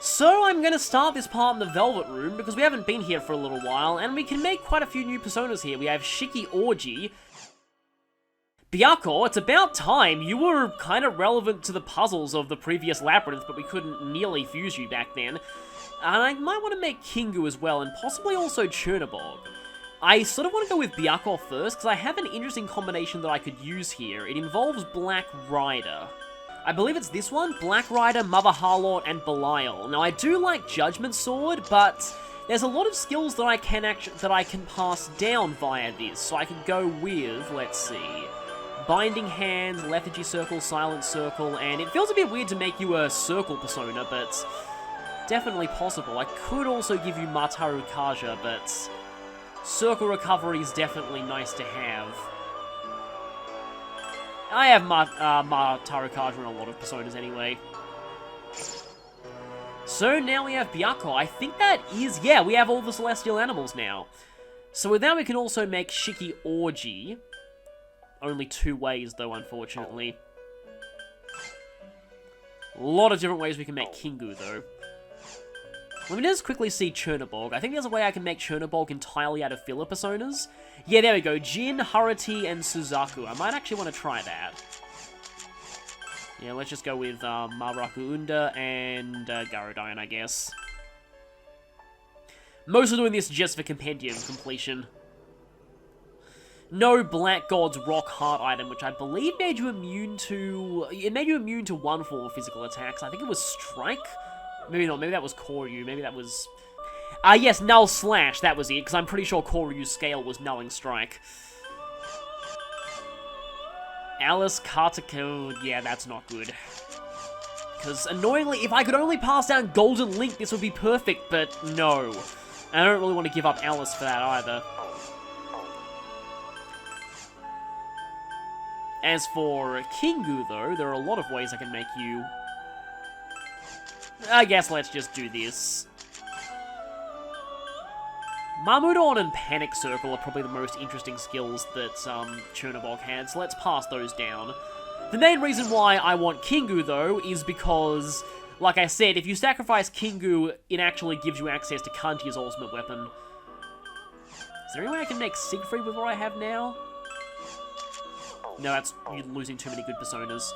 So I'm going to start this part in the Velvet Room, because we haven't been here for a little while, and we can make quite a few new personas here. We have Shiki Orgy. Byakko, it's about time. You were kind of relevant to the puzzles of the previous labyrinth, but we couldn't nearly fuse you back then. And I might want to make Kingu as well, and possibly also Chernobog. I sort of want to go with Byakko first, because I have an interesting combination that I could use here. It involves Black Rider. I believe it's this one, Black Rider, Mother Harlot, and Belial. Now, I do like Judgment Sword, but there's a lot of skills that I can pass down via this. So I can go with, let's see, Binding Hands, Lethargy Circle, Silent Circle, and it feels a bit weird to make you a Circle persona, but definitely possible. I could also give you Mataru Kaja, but Circle Recovery is definitely nice to have. I have Mataru Kaja in a lot of personas anyway. So now we have Byakko. I think that is... yeah, we have all the celestial animals now. So with that we can also make Shiki Orgy. Only 2 ways though, unfortunately. A lot of different ways we can make Kingu though. Let me just quickly see Chernobog. I think there's a way I can make Chernobog entirely out of filler personas. Yeah, there we go. Jin, Haruti, and Suzaku. I might actually want to try that. Yeah, let's just go with Maraku Unda and Garudian, I guess. Mostly doing this just for Compendium completion. No Black God's Rock Heart item, which I believe made you immune to... it made you immune to 1 form of physical attacks. I think it was Strike? Maybe not, maybe that was Koryu, maybe that was... yes, Null Slash, that was it, because I'm pretty sure Koryu's scale was Nulling Strike. Alice Kartako, yeah, that's not good. Because, annoyingly, if I could only pass down Golden Link, this would be perfect, but no. I don't really want to give up Alice for that either. As for Kingu, though, there are a lot of ways I can make you... I guess let's just do this. Marmudon and Panic Circle are probably the most interesting skills that Chernobog had, so let's pass those down. The main reason why I want Kingu, though, is because, like I said, if you sacrifice Kingu, it actually gives you access to Kanji's ultimate weapon. Is there any way I can make Siegfried with what I have now? No, that's... you're losing too many good personas.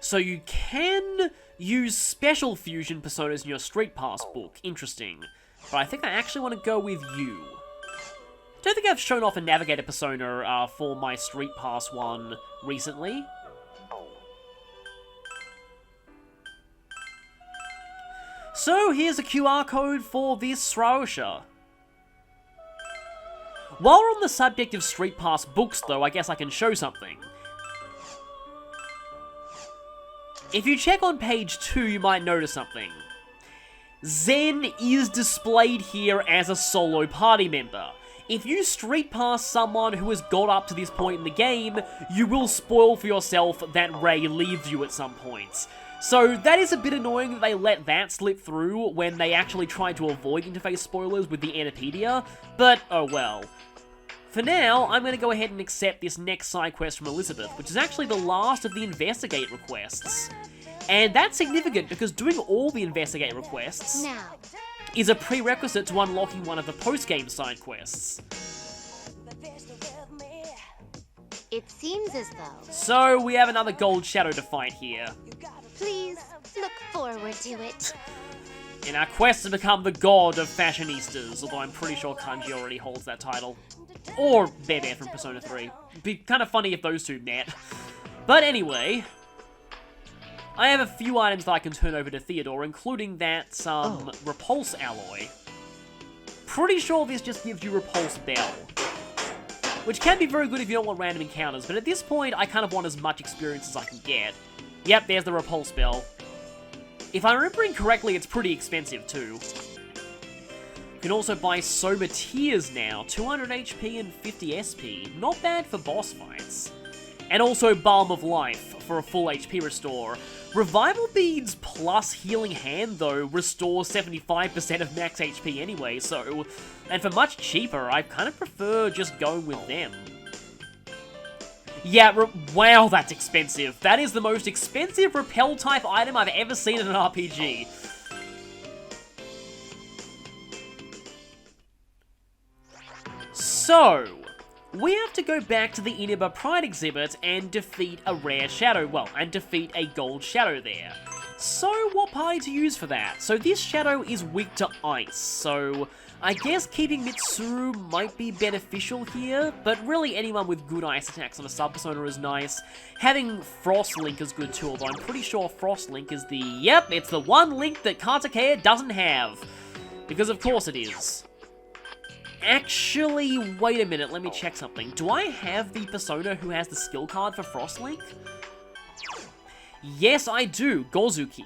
So you can use special fusion personas in your Street Pass book. Interesting. But I think I actually want to go with you. Don't think I've shown off a Navigator persona for my Street Pass one recently. So here's a QR code for this Sraosha. While we're on the subject of Street Pass books though, I guess I can show something. If you check on page 2, you might notice something. Zen is displayed here as a solo party member. If you Street Pass someone who has got up to this point in the game, you will spoil for yourself that Ray leaves you at some points. So that is a bit annoying that they let that slip through when they actually tried to avoid interface spoilers with the Anapedia, but oh well. For now, I'm going to go ahead and accept this next side quest from Elizabeth, which is actually the last of the Investigate requests. And that's significant because doing all the Investigate requests is a prerequisite to unlocking one of the post-game side quests. It seems as though... So, we have another Gold Shadow to fight here. Please, look forward to it. In our quest to become the god of fashionistas, although I'm pretty sure Kanji already holds that title. Or Bebe from Persona 3. It'd be kind of funny if those two met. But anyway, I have a few items that I can turn over to Theodore, including that Repulse alloy. Pretty sure this just gives you Repulse Bell. Which can be very good if you don't want random encounters, but at this point, I kind of want as much experience as I can get. Yep, there's the Repulse Bell. If I'm remembering correctly, it's pretty expensive too. You can also buy Soma Tears now, 200 HP and 50 SP. Not bad for boss fights. And also Balm of Life for a full HP restore. Revival Beads plus Healing Hand, though, restores 75% of max HP anyway, so... And for much cheaper, I kind of prefer just going with them. Yeah, wow, that's expensive. That is the most expensive repel type item I've ever seen in an RPG. So, we have to go back to the Inaba Pride exhibit and defeat a rare shadow, well, and defeat a gold shadow there. So, what party to use for that? So this shadow is weak to ice, so I guess keeping Mitsuru might be beneficial here, but really anyone with good ice attacks on a sub-persona is nice. Having Frost Link is good too, although I'm pretty sure Frost Link is the... Yep, it's the one Link that Katakea doesn't have. Because of course it is. Actually, wait a minute, let me check something. Do I have the persona who has the skill card for Frost Link? Yes, I do, Gozuki.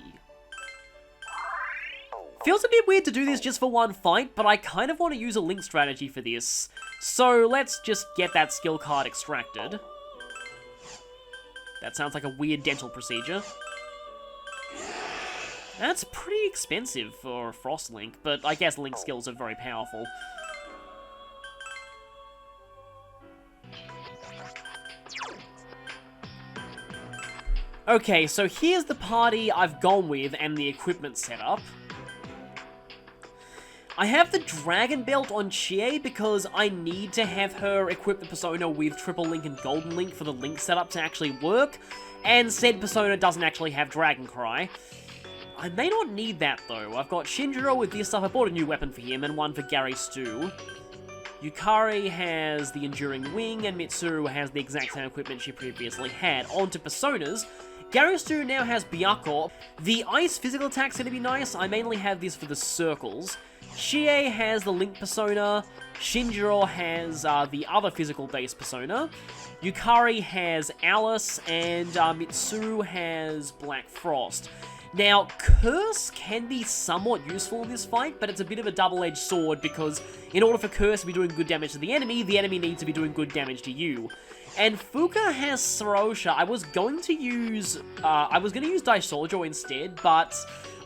Feels a bit weird to do this just for one fight, but I kind of want to use a Link strategy for this. So let's just get that skill card extracted. That sounds like a weird dental procedure. That's pretty expensive for Frost Link, but I guess Link skills are very powerful. Okay, so here's the party I've gone with and the equipment setup. I have the Dragon Belt on Chie because I need to have her equip the persona with Triple Link and Golden Link for the Link setup to actually work, and said persona doesn't actually have Dragon Cry. I may not need that though. I've got Shinjiro with this stuff. I bought a new weapon for him and one for Gary Stu. Yukari has the Enduring Wing, and Mitsuru has the exact same equipment she previously had. On to personas. Gary Stu now has Byakko. The ice physical attack's gonna be nice. I mainly have this for the circles. Chie has the Link persona. Shinjiro has the other physical-based persona. Yukari has Alice, and Mitsuru has Black Frost. Now, Curse can be somewhat useful in this fight, but it's a bit of a double-edged sword because in order for Curse to be doing good damage to the enemy needs to be doing good damage to you. And Fuka has Sarosha. I was going to use Daisojo instead, but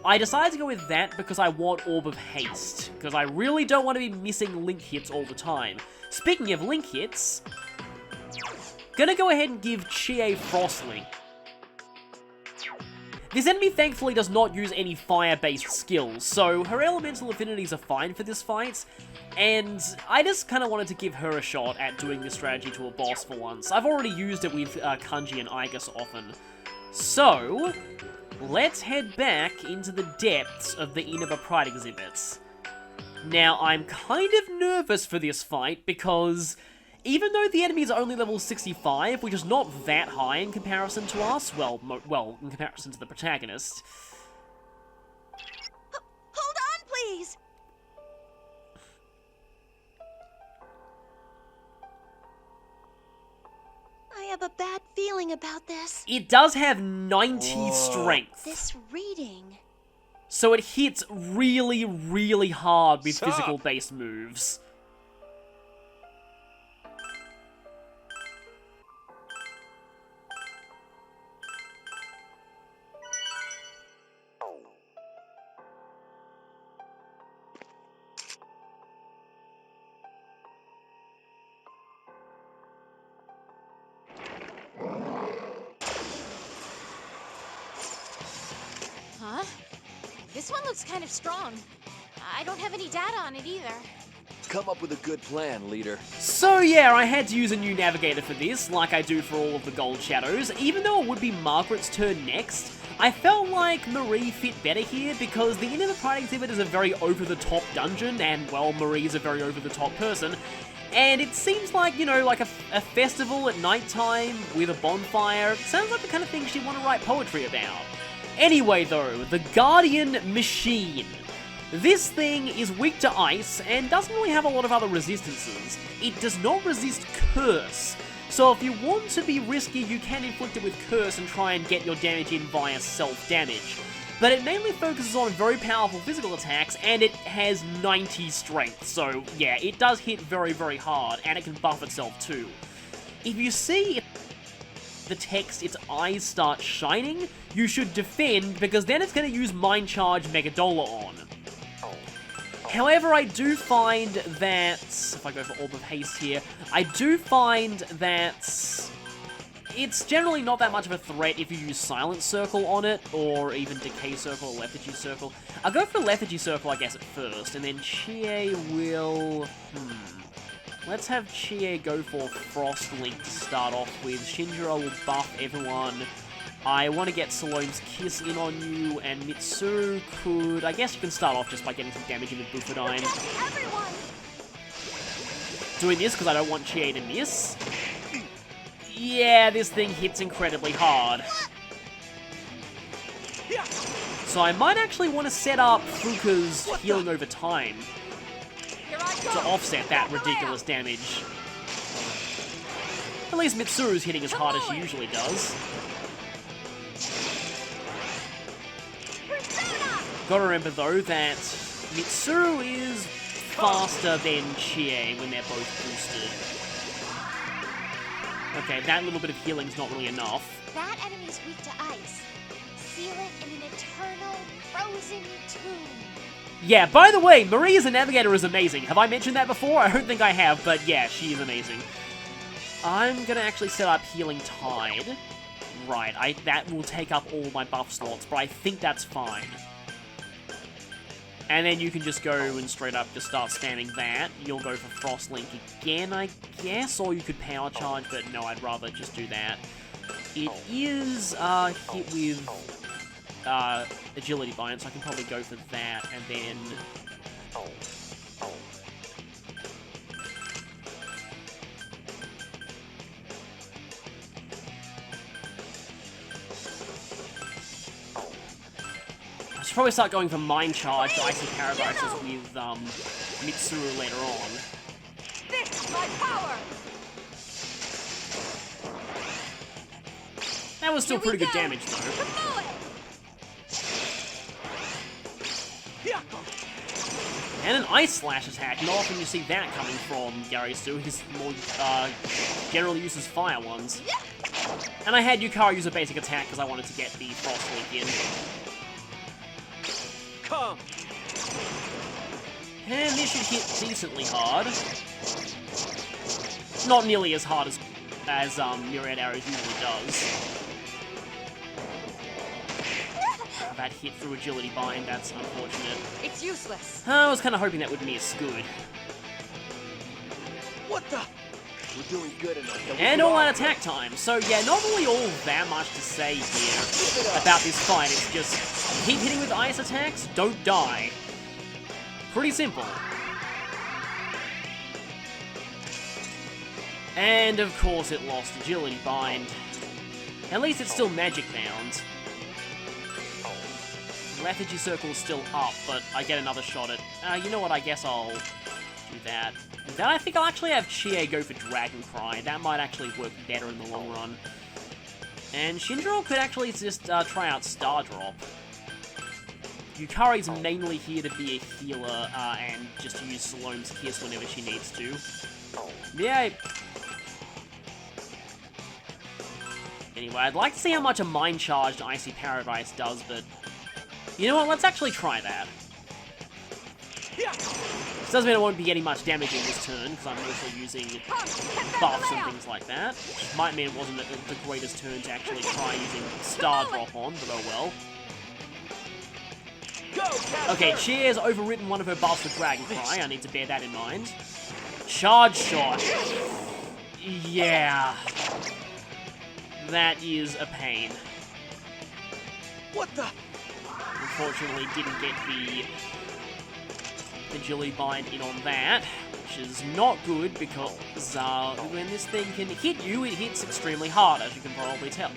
I decided to go with that because I want Orb of Haste, because I really don't want to be missing Link hits all the time. Speaking of Link hits, gonna go ahead and give Chie Frost Link. This enemy thankfully does not use any fire-based skills, so her elemental affinities are fine for this fight, and I just kind of wanted to give her a shot at doing this strategy to a boss for once. I've already used it with Kanji and Igus often. So, let's head back into the depths of the Inaba Pride exhibits. Now, I'm kind of nervous for this fight because even though the enemy is only level 65, which is not that high in comparison to us, well, in comparison to the protagonist. Hold on, please! I have a bad feeling about this. It does have 90 strength. This reading. So it hits really, really hard with physical-based moves. Huh? This one looks kind of strong. I don't have any data on it either. Come up with a good plan, leader. So yeah, I had to use a new navigator for this, like I do for all of the gold shadows. Even though it would be Margaret's turn next, I felt like Marie fit better here because the Inaba Pride exhibit is a very over-the-top dungeon, and, well, Marie's a very over-the-top person. And it seems like, you know, like a festival at nighttime with a bonfire. Sounds like the kind of thing she'd want to write poetry about. Anyway though, the Guardian Machine. This thing is weak to ice and doesn't really have a lot of other resistances. It does not resist Curse. So if you want to be risky, you can inflict it with Curse and try and get your damage in via self-damage. But it mainly focuses on very powerful physical attacks, and it has 90 strength, so yeah, it does hit very, very hard, and it can buff itself too. If you see the text, its eyes start shining, you should defend, because then it's going to use Mind Charge Megadola on. However, I do find that, if I go for Orb of Haste here, I do find that it's generally not that much of a threat if you use Silent Circle on it, or even Decay Circle or Lethargy Circle. I'll go for Lethargy Circle, I guess, at first, and then Chie will... Let's have Chie go for Frost Link to start off with. Shinjiro will buff everyone. I want to get Salome's Kiss in on you, and Mitsuru could... I guess you can start off just by getting some damage into Bufadine. Doing this because I don't want Chie to miss. Yeah, this thing hits incredibly hard. So I might actually want to set up Fuka's healing over time to offset that ridiculous damage. At least Mitsuru's hitting as hard as she usually does. Gotta remember though that Mitsuru is faster than Chie when they're both boosted. Okay, that little bit of healing's not really enough. That enemy's weak to ice. Seal it in an eternal frozen tomb. Yeah, by the way, Marie as a navigator is amazing. Have I mentioned that before? I don't think I have, but yeah, she is amazing. I'm gonna actually set up Healing Tide. Right, that will take up all my buff slots, but I think that's fine. And then you can just go and straight up just start spamming that. You'll go for Frost Link again, I guess, or you could Power Charge, but no, I'd rather just do that. It is hit with Agility Bind, so I can probably go for that, and then... I should probably start going for Mind Charge to Icy Paradises with Mitsuru later on. This is my power. That was still pretty good damage though. And an Ice Slash attack. Not often you see that coming from Yarisu. He's more generally uses fire ones. And I had Yukara use a basic attack because I wanted to get the Frost Link in. Come. And this should hit decently hard. Not nearly as hard as Myriad Arrows usually does. That hit through Agility Bind, that's unfortunate. It's useless. I was kind of hoping that would miss. Good. What the? We're doing good enough. And all out attack time. So yeah, not really all that much to say here about this fight. It's just keep hitting with ice attacks, don't die. Pretty simple. And of course it lost Agility Bind. At least it's still magic bound. Lethargy Circle is still up, but I get another shot at... you know what, I guess I'll do that. Then I think I'll actually have Chie go for Dragon Cry. That might actually work better in the long run. And Shinjiro could actually just try out Star Drop. Yukari's mainly here to be a healer and just use Salome's Kiss whenever she needs to. Yeah. Anyway, I'd like to see how much a Mind Charged Icy Paradise does, but... You know what, let's actually try that. This doesn't mean I won't be getting much damage in this turn, because I'm mostly using buffs and things like that. Which might mean it wasn't the greatest turn to actually try using Star Drop on, but oh well. Okay, Chie has overwritten one of her buffs with Dragon Cry, I need to bear that in mind. Charge Shot. Yeah. That is a pain. What the? Unfortunately, didn't get the Agility Bind in on that, which is not good because when this thing can hit you, it hits extremely hard, as you can probably tell.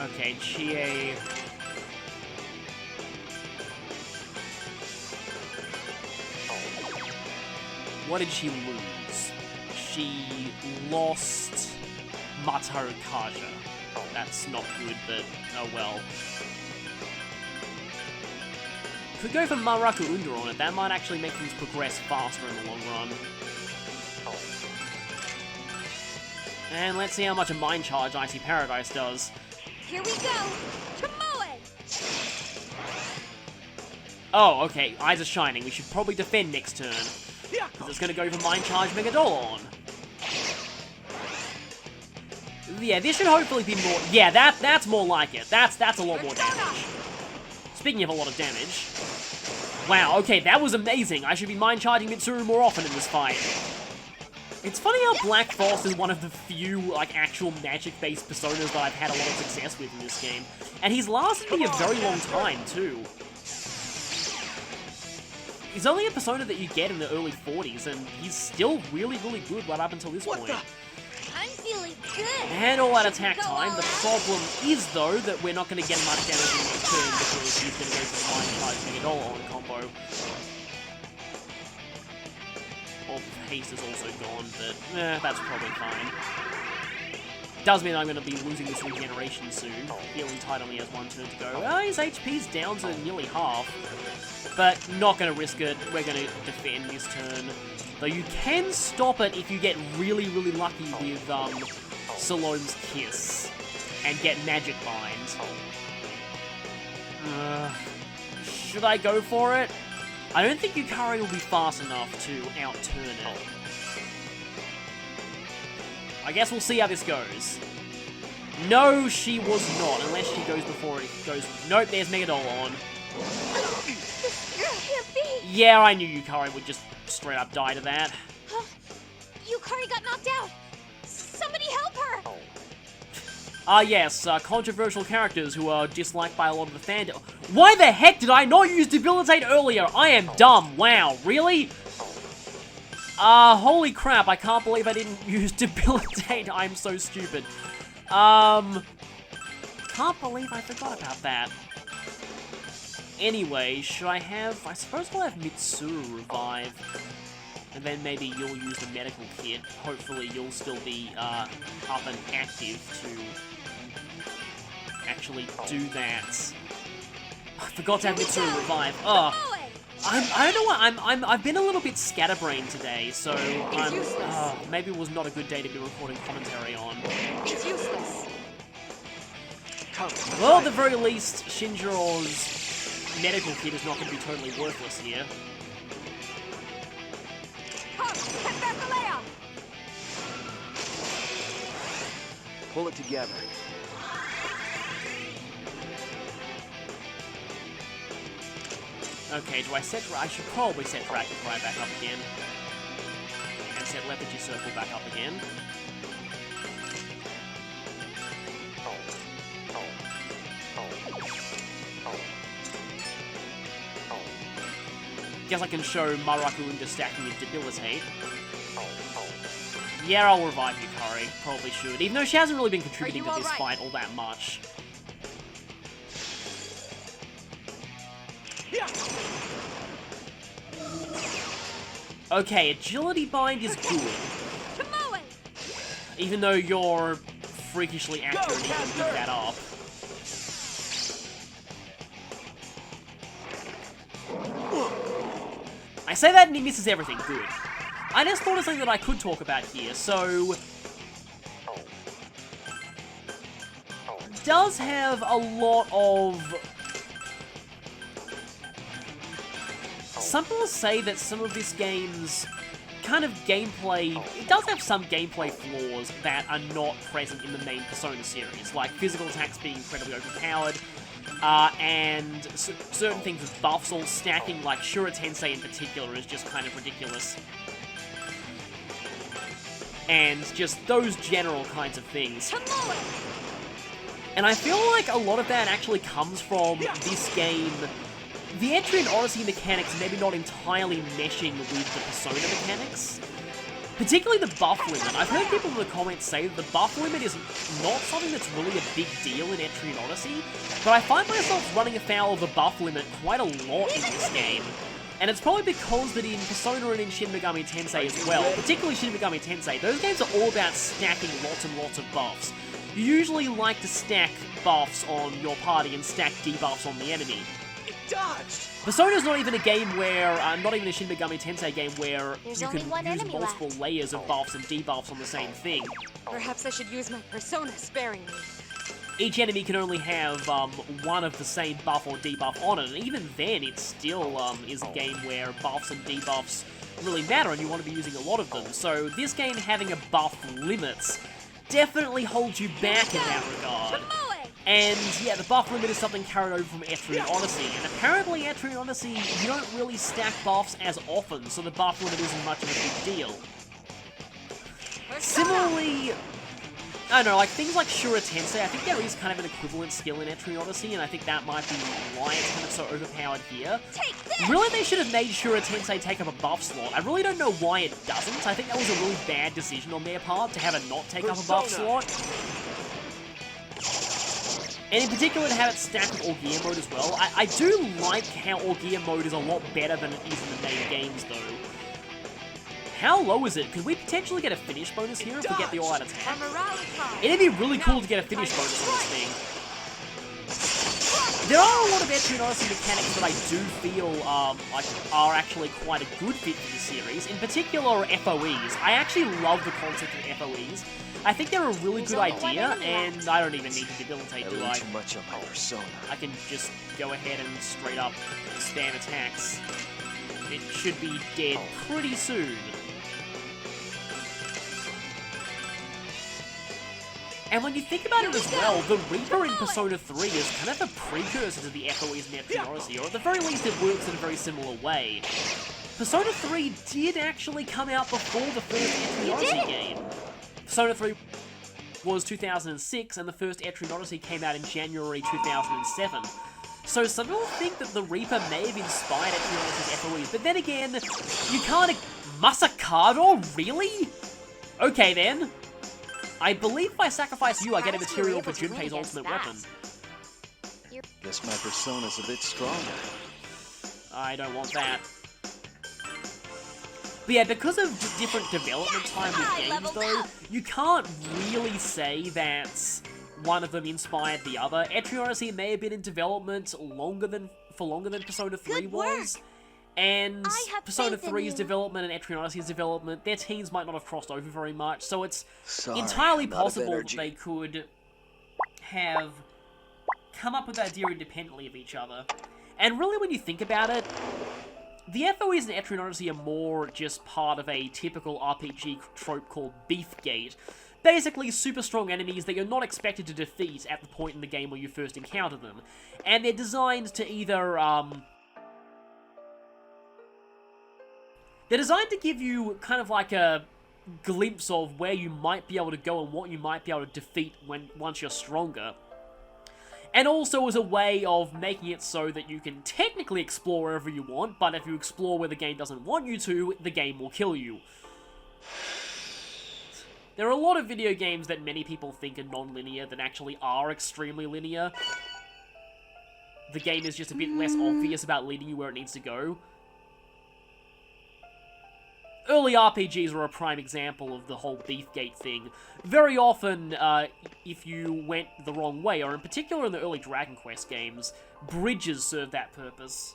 Okay, Chie... What did she lose? She lost Mataru Kaja. That's not good, but oh well. Could go for Maraku Unda on it. That might actually make things progress faster in the long run. And let's see how much a Mind Charge Icy Paradise does. Here we go. Tomoe! Oh, okay. Eyes are shining. We should probably defend next turn. Because it's going to go for Mind Charge Megadolon. Yeah, this should hopefully be more... Yeah, that's more like it. That's a lot more damage. Speaking of a lot of damage... Wow, okay, that was amazing. I should be mind-charging Mitsuru more often in this fight. It's funny how Black Frost is one of the few, like, actual magic-based personas that I've had a lot of success with in this game. And he's lasted me a very long time, too. He's only a persona that you get in the early 40s, and he's still really, really good right up until this point. I'm feeling good. And all that attack time. The problem is, though, that we're not going to get much damage in this turn because he's going to go for the Mind Charge $1 on combo. Well, haste is also gone, but that's probably fine. Does mean I'm going to be losing this regeneration soon. Healing Tide only has one turn to go. Well, his HP's down to nearly half, but not going to risk it. We're going to defend this turn. Though you can stop it if you get really, really lucky with Salome's Kiss and get Magic Bind. Should I go for it? I don't think Yukari will be fast enough to outturn it. I guess we'll see how this goes. No, she was not, unless she goes before it goes... Nope, there's Megadol on. Yeah, I knew Yukari would just straight up die to that. Huh? Yukari got knocked out! Somebody help her! Ah yes, controversial characters who are disliked by a lot of the fandom. Why the heck did I not use Debilitate earlier? I am dumb. Wow, really? Holy crap, I can't believe I didn't use Debilitate. I'm so stupid. Can't believe I forgot about that. Anyway, should I have... I suppose we'll have Mitsuru revive. And then maybe you'll use the medical kit. Hopefully you'll still be, up and active to actually do that. I forgot to have Mitsuru revive. Oh. I don't know what, I've been a little bit scatterbrained today, so maybe it was not a good day to be recording commentary on. It's useless. Well, at the very least, Shinjiro's medical kit is not going to be totally worthless here. Pull it together. Okay, do I set... I should probably set Dragon Cry back up again. And set Lethargy Circle back up again. Guess I can show Maraku into stacking with Debilitate. Yeah, I'll revive Yukari. Probably should. Even though she hasn't really been contributing to this fight all that much. Okay, Agility Bind is good. Even though you're freakishly accurate, you can pick that up. I say that and he misses everything. Good. I just thought of something that I could talk about here. So, does have a lot of... Some people say that some of this game's kind of gameplay... It does have some gameplay flaws that are not present in the main Persona series, like physical attacks being incredibly overpowered, and certain things with buffs all stacking, like Shura Tensei in particular is just kind of ridiculous. And just those general kinds of things. And I feel like a lot of that actually comes from this game. The entry and Odyssey mechanics maybe not entirely meshing with the Persona mechanics. Particularly the buff limit. I've heard people in the comments say that the buff limit is not something that's really a big deal in Entry and Odyssey, but I find myself running afoul of the buff limit quite a lot in this game. And it's probably because that in Persona and in Shin Megami Tensei as well, particularly Shin Megami Tensei, those games are all about stacking lots and lots of buffs. You usually like to stack buffs on your party and stack debuffs on the enemy. Dodged. Persona's not even a game where, not even a Shin Megami Tensei game where There's you only can one use enemy multiple left. layers of buffs and debuffs on the same thing. Perhaps I should use my persona sparingly. Each enemy can only have one of the same buff or debuff on it, and even then it still is a game where buffs and debuffs really matter and you want to be using a lot of them. So this game having a buff limit definitely holds you back in that regard. And yeah, the buff limit is something carried over from Etrian Odyssey, and apparently Etrian Odyssey, you don't really stack buffs as often, so the buff limit isn't much of a big deal. Similarly, I don't know, like things like Shura Tensei, I think there is kind of an equivalent skill in Etrian Odyssey, and I think that might be why it's kind of so overpowered here. Really, they should have made Shura Tensei take up a buff slot. I really don't know why it doesn't. I think that was a really bad decision on their part to have it not take up a buff slot. And in particular to have it stacked with All Gear mode as well. I do like how All Gear mode is a lot better than it is in the main games though. How low is it? Could we potentially get a finish bonus here if we get the all-out attack? It'd be really cool to get a finish bonus on this thing. There are a lot of Etrian Odyssey mechanics that I do feel like are actually quite a good fit for the series. In particular, FOEs. I actually love the concept of FOEs. I think they're a really good idea, and I don't even need to debilitate, do I? Too much on my persona. I can just go ahead and straight up spam attacks. It should be dead pretty soon. And when you think about it as well, the Reaper in Persona 3 is kind of a precursor to the FOEs in Etrian Odyssey, or at the very least it works in a very similar way. Persona 3 did actually come out before the first Etrian Odyssey game. Persona 3 was 2006, and the first Etrian Odyssey came out in January 2007. So some people think that the Reaper may have inspired Etrian Odyssey's FOEs, but then again, you can't... Masakado? Really? Okay then. I believe if I sacrifice you, I get a material for Junpei's ultimate weapon. Guess my persona's a bit stronger. I don't want that. But yeah, because of different development time with games though, you can't really say that one of them inspired the other. Etrian Odyssey may have been in development longer than Persona 3 was. And Persona 3's development and Etrian Odyssey's development, their teams might not have crossed over very much, so it's entirely possible that they could have come up with that idea independently of each other. And really, when you think about it, the FOEs in Etrian Odyssey are more just part of a typical RPG trope called Beefgate. Basically, super strong enemies that you're not expected to defeat at the point in the game where you first encounter them. And they're designed to either, they're designed to give you kind of like a glimpse of where you might be able to go and what you might be able to defeat once you're stronger. And also as a way of making it so that you can technically explore wherever you want, but if you explore where the game doesn't want you to, the game will kill you. There are a lot of video games that many people think are non-linear that actually are extremely linear. The game is just a bit less obvious about leading you where it needs to go. Early RPGs were a prime example of the whole Beefgate thing. Very often, if you went the wrong way, or in particular in the early Dragon Quest games, bridges served that purpose.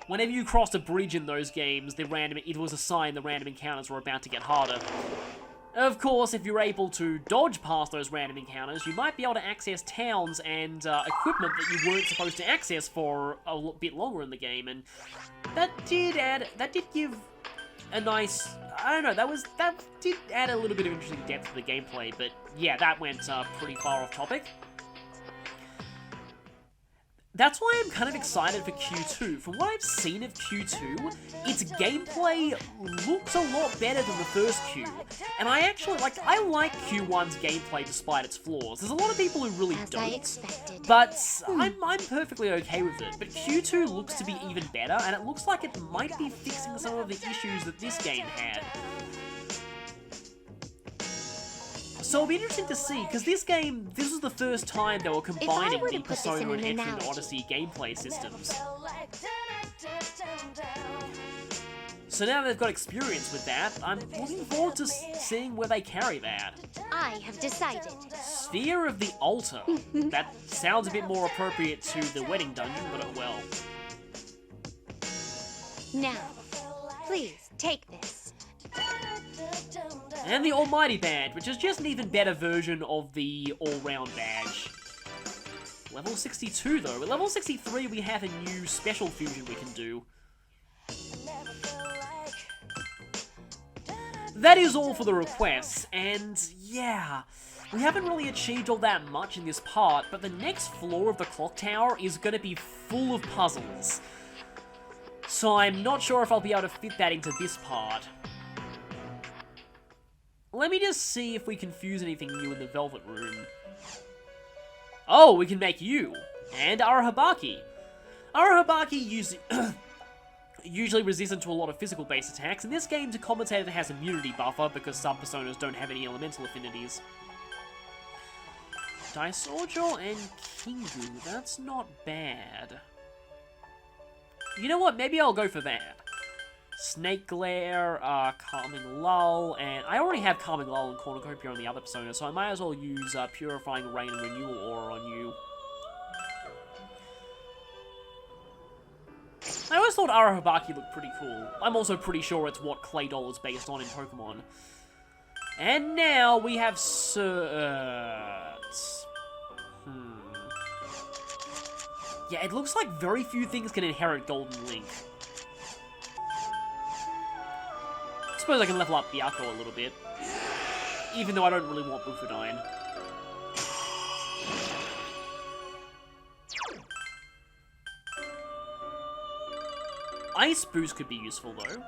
Whenever you crossed a bridge in those games, it was a sign the random encounters were about to get harder. Of course, if you're able to dodge past those random encounters, you might be able to access towns and equipment that you weren't supposed to access for a bit longer in the game, and that did give a nice, I don't know, that did add a little bit of interesting depth to the gameplay, but yeah, that went pretty far off topic. That's why I'm kind of excited for Q2. From what I've seen of Q2, its gameplay looks a lot better than the first Q. And I like Q1's gameplay despite its flaws. There's a lot of people who really don't, but I'm perfectly okay with it. But Q2 looks to be even better, and it looks like it might be fixing some of the issues that this game had. So it'll be interesting to see, because this was the first time they were combining the Persona and Etrian Odyssey gameplay systems. So now they've got experience with that, I'm looking forward to seeing where they carry that. I have decided. Sphere of the Altar. That sounds a bit more appropriate to the wedding dungeon, but oh well. Now, please take this. And the Almighty Badge, which is just an even better version of the all-round badge. Level 62 though. At level 63 we have a new special fusion we can do. that is all for the requests, and yeah, we haven't really achieved all that much in this part, but the next floor of the clock tower is going to be full of puzzles. So I'm not sure if I'll be able to fit that into this part. Let me just see if we can fuse anything new in the Velvet Room. Oh, we can make you, and Arahabaki. Arahabaki usually resistant to a lot of physical-based attacks. In this game, the commentator has immunity buffer because sub-personas don't have any elemental affinities. Daisojo and Kingu, that's not bad. You know what, maybe I'll go for that. Snake Glare, Calming Lull, and I already have Calming Lull and Cornucopia on the other persona, so I might as well use Purifying Rain and Renewal Aura on you. I always thought Arahabaki looked pretty cool. I'm also pretty sure it's what Claydol is based on in Pokemon. And now we have Cert. Yeah, it looks like very few things can inherit Golden Link. I suppose I can level up Byakko a little bit. Even though I don't really want Bufudine. Ice Boost could be useful, though.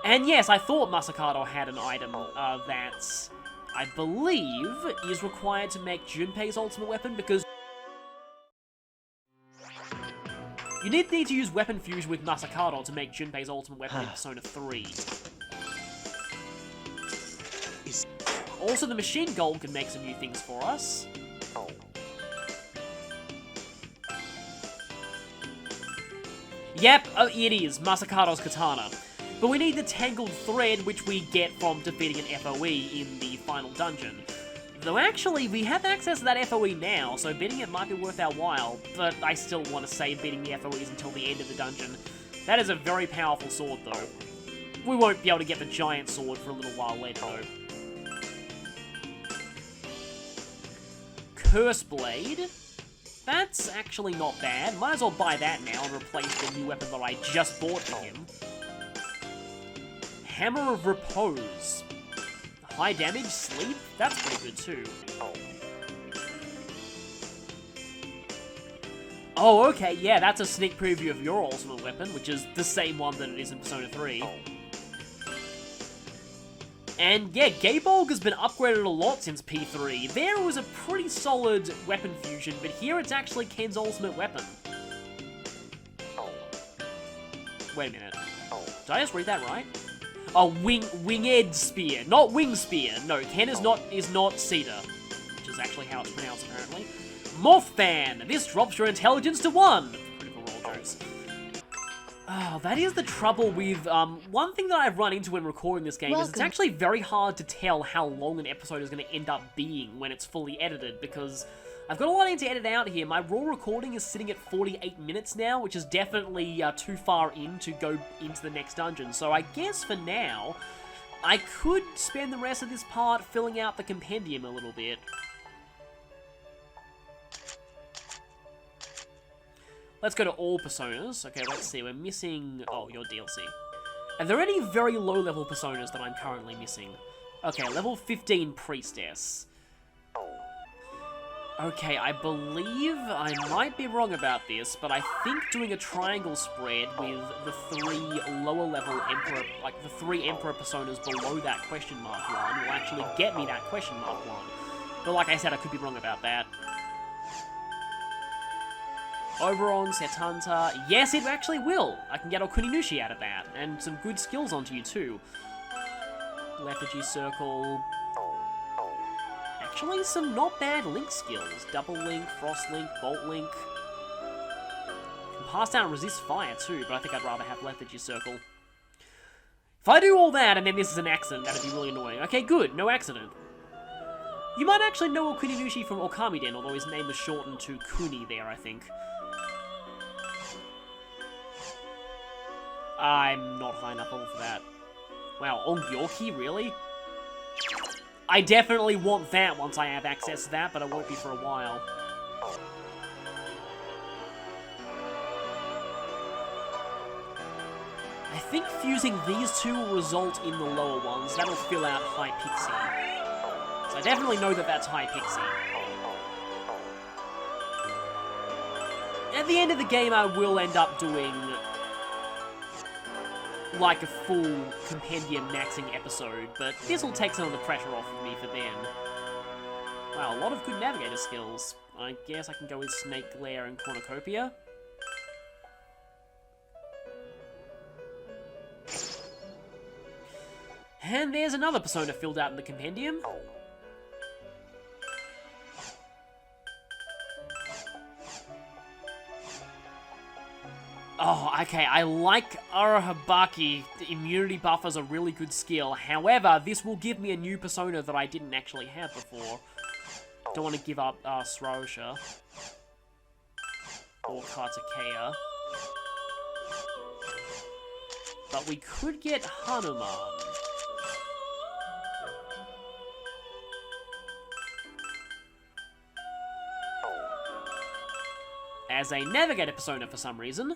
And yes, I thought Masakado had an item that I believe is required to make Junpei's ultimate weapon, because you need to use Weapon Fusion with Masakado to make Junpei's ultimate weapon in Persona 3. Also, the Machine Golem can make some new things for us. Yep, it is, Masakado's Katana. But we need the Tangled Thread, which we get from defeating an FOE in the final dungeon. Though actually, we have access to that FOE now, so beating it might be worth our while, but I still want to save beating the FOEs until the end of the dungeon. That is a very powerful sword, though. We won't be able to get the giant sword for a little while later, though. Curse Blade. That's actually not bad. Might as well buy that now and replace the new weapon that I just bought for him. Hammer of Repose. High damage, sleep? That's pretty good too. Oh, okay, yeah, that's a sneak preview of your ultimate weapon, which is the same one that it is in Persona 3. And yeah, Gaybolg has been upgraded a lot since P3. There was a pretty solid weapon fusion, but here it's actually Ken's ultimate weapon. Wait a minute. Did I just read that right? Oh, Winged Spear, not Wing Spear. No, Ken is not Cedar, which is actually how it's pronounced apparently. Morph Fan. This drops your intelligence to 1. Critical roll jokes. Oh, that is the trouble with, one thing that I've run into when recording this game is it's actually very hard to tell how long an episode is going to end up being when it's fully edited, because I've got a lot to edit out here. My raw recording is sitting at 48 minutes now, which is definitely too far in to go into the next dungeon. So I guess for now, I could spend the rest of this part filling out the compendium a little bit. Let's go to all personas. Okay, let's see. We're missing... Oh, your DLC. Are there any very low-level personas that I'm currently missing? Okay, level 15 Priestess. Okay, I believe I might be wrong about this, but I think doing a triangle spread with the 3 lower-level Emperor... Like, the 3 Emperor personas below that question mark one will actually get me that question mark one. But like I said, I could be wrong about that. Oberon, Setanta, yes, it actually will! I can get Okuninushi out of that, and some good skills onto you too. Lethargy Circle... Actually, some not bad Link skills. Double Link, Frost Link, Bolt Link. Can pass down and resist fire too, but I think I'd rather have Lethargy Circle. If I do all that and then this is an accident, that'd be really annoying. Okay, good, no accident. You might actually know Okuninushi from Okamiden, although his name was shortened to Kuni there, I think. I'm not high enough level for that. Wow, Ongyoki, really? I definitely want that once I have access to that, but it won't be for a while. I I think fusing these two will result in the lower ones. That'll fill out High Pixie. So I definitely know that that's High Pixie. At the end of the game, I will end up doing like a full Compendium maxing episode, but this will take some of the pressure off of me for then. Wow, a lot of good navigator skills. I guess I can go with Snake Glare and Cornucopia. And there's another persona filled out in the Compendium. Oh, okay, I like Arahabaki. The immunity buff is a really good skill. However, this will give me a new persona that I didn't actually have before. Don't want to give up Sraosha. Or Kartikeya. But we could get Hanuman. As a navigator persona for some reason.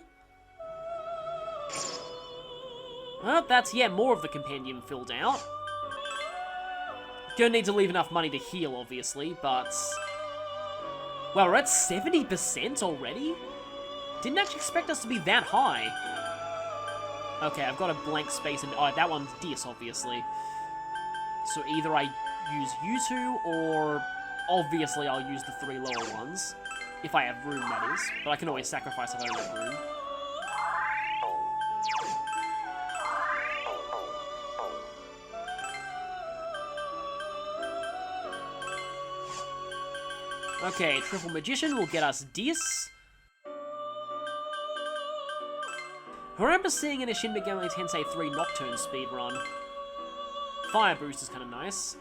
Well, that's, yeah, more of the Compendium filled out. Gonna need to leave enough money to heal, obviously, but... Well, we're at 70% already? Didn't actually expect us to be that high. Okay, I've got a blank space, and oh, that one's Dis, obviously. So either I use you two, or obviously I'll use the 3 lower ones. If I have room, that is. But I can always sacrifice if I don't have room. Okay, Triple Magician will get us Dis. I remember seeing in a Shin Megami Tensei 3 Nocturne speedrun. Fire Boost is kind of nice.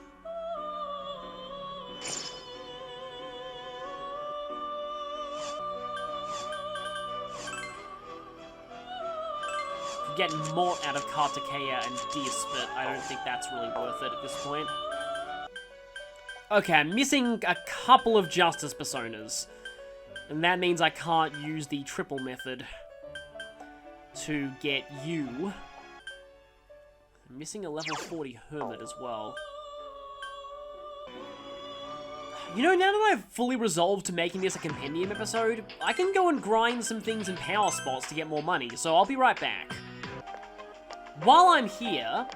Get Mort out of Kartikeya and Dis, but I don't think that's really worth it at this point. Okay, I'm missing a couple of Justice Personas. And that means I can't use the triple method to get you. I'm missing a level 40 Hermit as well. You know, now that I've fully resolved to making this a Compendium episode, I can go and grind some things in power spots to get more money, so I'll be right back. While I'm here...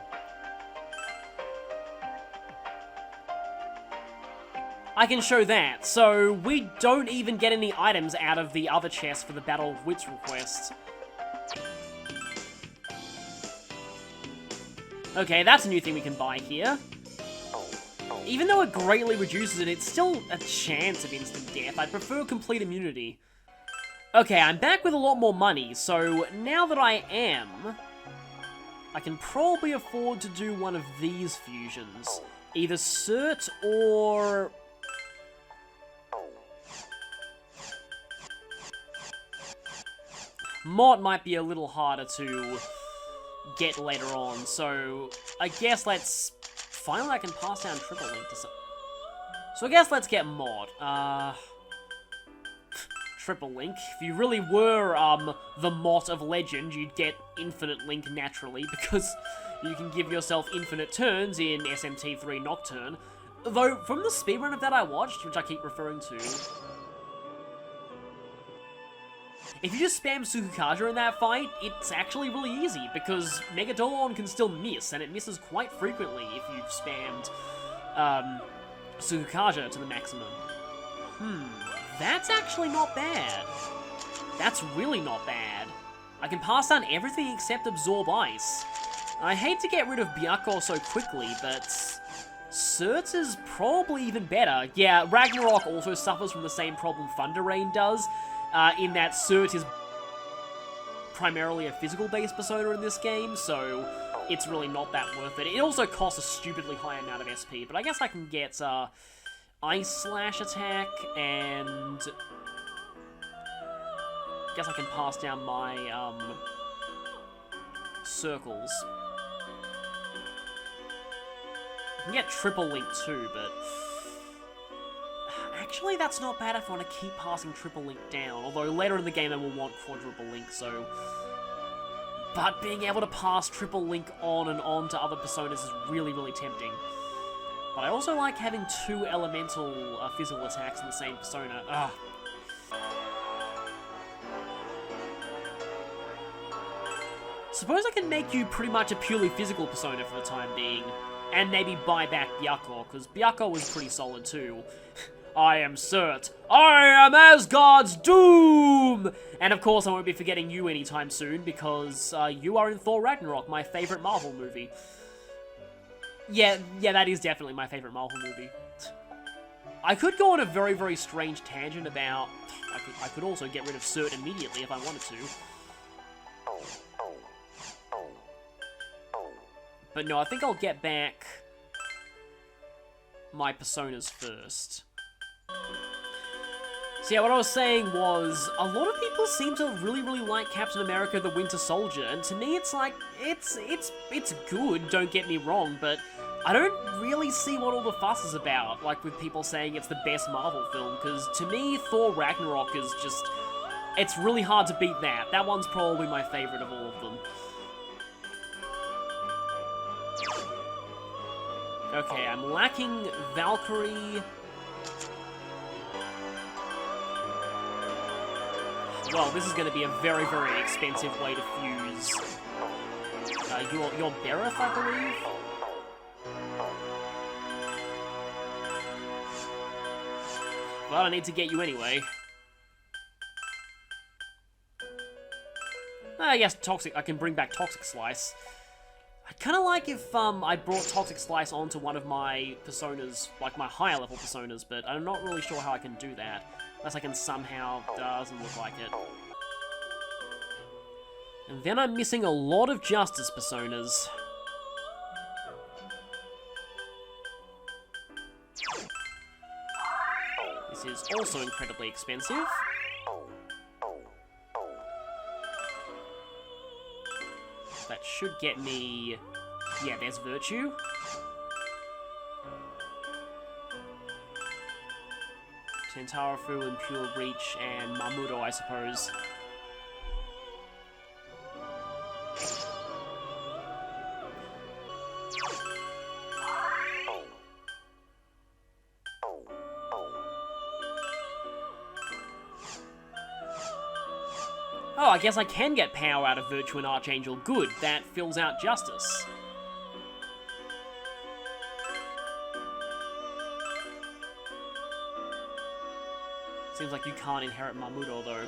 I can show that. So, we don't even get any items out of the other chest for the Battle of Wits request. Okay, that's a new thing we can buy here. Even though it greatly reduces it, it's still a chance of instant death. I prefer complete immunity. Okay, I'm back with a lot more money, so now that I am... I can probably afford to do one of these fusions. Either Cert or... Mort might be a little harder to get later on, so I guess let's... Finally I can pass down Triple Link to some... So I guess let's get Mort. Triple Link. If you really were, the Mort of Legend, you'd get Infinite Link naturally, because you can give yourself infinite turns in SMT3 Nocturne. Though, from the speedrun of that I watched, which I keep referring to... If you just spam Sukukaja in that fight, it's actually really easy, because Megadolon can still miss, and it misses quite frequently if you've spammed, Sukukaja to the maximum. That's actually not bad. That's really not bad. I can pass down everything except Absorb Ice. I hate to get rid of Byakko so quickly, but... Cert is probably even better. Yeah, Ragnarok also suffers from the same problem Thunder Rain does, in that Cert is primarily a physical-based persona in this game, so it's really not that worth it. It also costs a stupidly high amount of SP, but I guess I can get Ice Slash attack, and I guess I can pass down my circles. I can get Triple Link too, but... Actually, that's not bad if I want to keep passing Triple Link down, although later in the game I will want Quadruple Link, so... but being able to pass Triple Link on and on to other personas is really, really tempting. But I also like having two elemental physical attacks in the same persona. Ugh. Suppose I can make you pretty much a purely physical persona for the time being, and maybe buy back Byakko, because Byakko was pretty solid too. I am Cert. I am Asgard's Doom! And of course I won't be forgetting you anytime soon, because you are in Thor Ragnarok, my favourite Marvel movie. Yeah, that is definitely my favourite Marvel movie. I could go on a very, very strange tangent about... I could also get rid of Cert immediately if I wanted to. But no, I think I'll get back my personas first. So yeah, what I was saying was, a lot of people seem to really, really like Captain America the Winter Soldier, and to me it's like, it's good, don't get me wrong, but I don't really see what all the fuss is about, like with people saying it's the best Marvel film, because to me, Thor Ragnarok is just, it's really hard to beat that. That one's probably my favourite of all of them. Okay, I'm lacking Valkyrie. Well, this is going to be a very, very expensive way to fuse your Bereth, I believe? Well, I need to get you anyway. I guess Toxic. I can bring back Toxic Slice. I'd kind of like if I brought Toxic Slice onto one of my personas, like my higher level personas, but I'm not really sure how I can do that. Unless I can somehow... doesn't look like it. And then I'm missing a lot of Justice personas. This is also incredibly expensive. That should get me... yeah, there's Virtue. Tentarafu and Pure Reach and Mamudo, I suppose. Oh, I guess I can get power out of Virtue and Archangel. Good, that fills out Justice. Seems like you can't inherit Mamudo, though.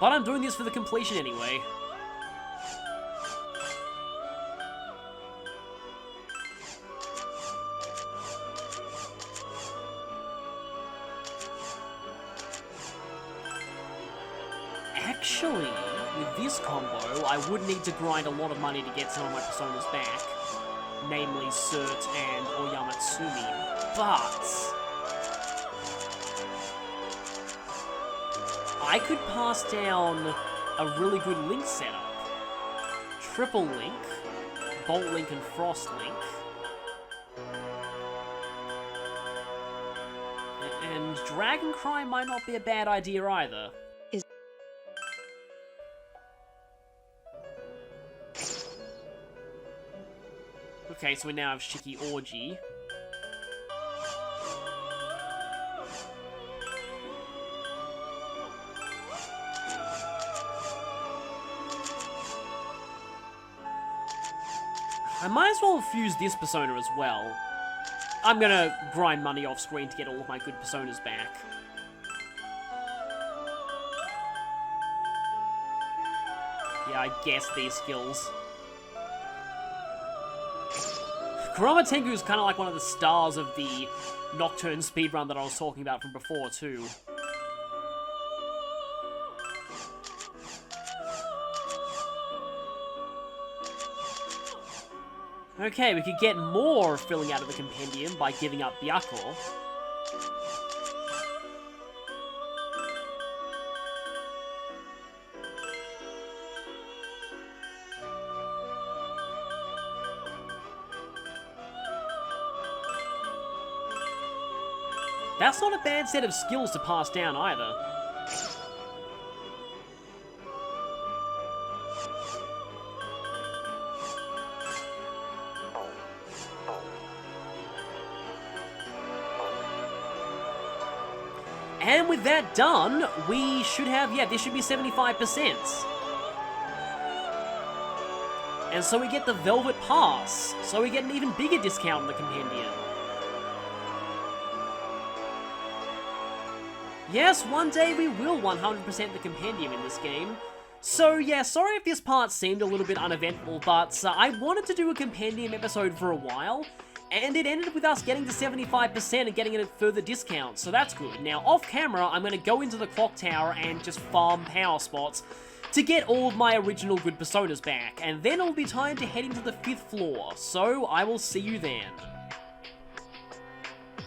But I'm doing this for the completion anyway. Actually, with this combo, I would need to grind a lot of money to get some of my personas back. Namely Cert and Oyamatsumi. But... I could pass down a really good Link setup. Triple Link, Bolt Link and Frost Link. And Dragon Cry might not be a bad idea either. Okay, so we now have Shiki Orgy. I might as well fuse this persona as well. I'm gonna grind money off screen to get all of my good personas back. Yeah, I guess these skills. Kurama Tengu is kind of like one of the stars of the Nocturne speedrun that I was talking about from before, too. Okay, we could get more filling out of the Compendium by giving up Byakko. That's not a bad set of skills to pass down either. And with that done, we should have, yeah, this should be 75%. And so we get the Velvet Pass, so we get an even bigger discount on the Compendium. Yes, one day we will 100% the Compendium in this game. So yeah, sorry if this part seemed a little bit uneventful, but I wanted to do a Compendium episode for a while, and it ended with us getting to 75% and getting a further discount, so that's good. Now, off camera, I'm going to go into the clock tower and just farm power spots to get all of my original good personas back, and then it'll be time to head into the 5th floor, so I will see you then.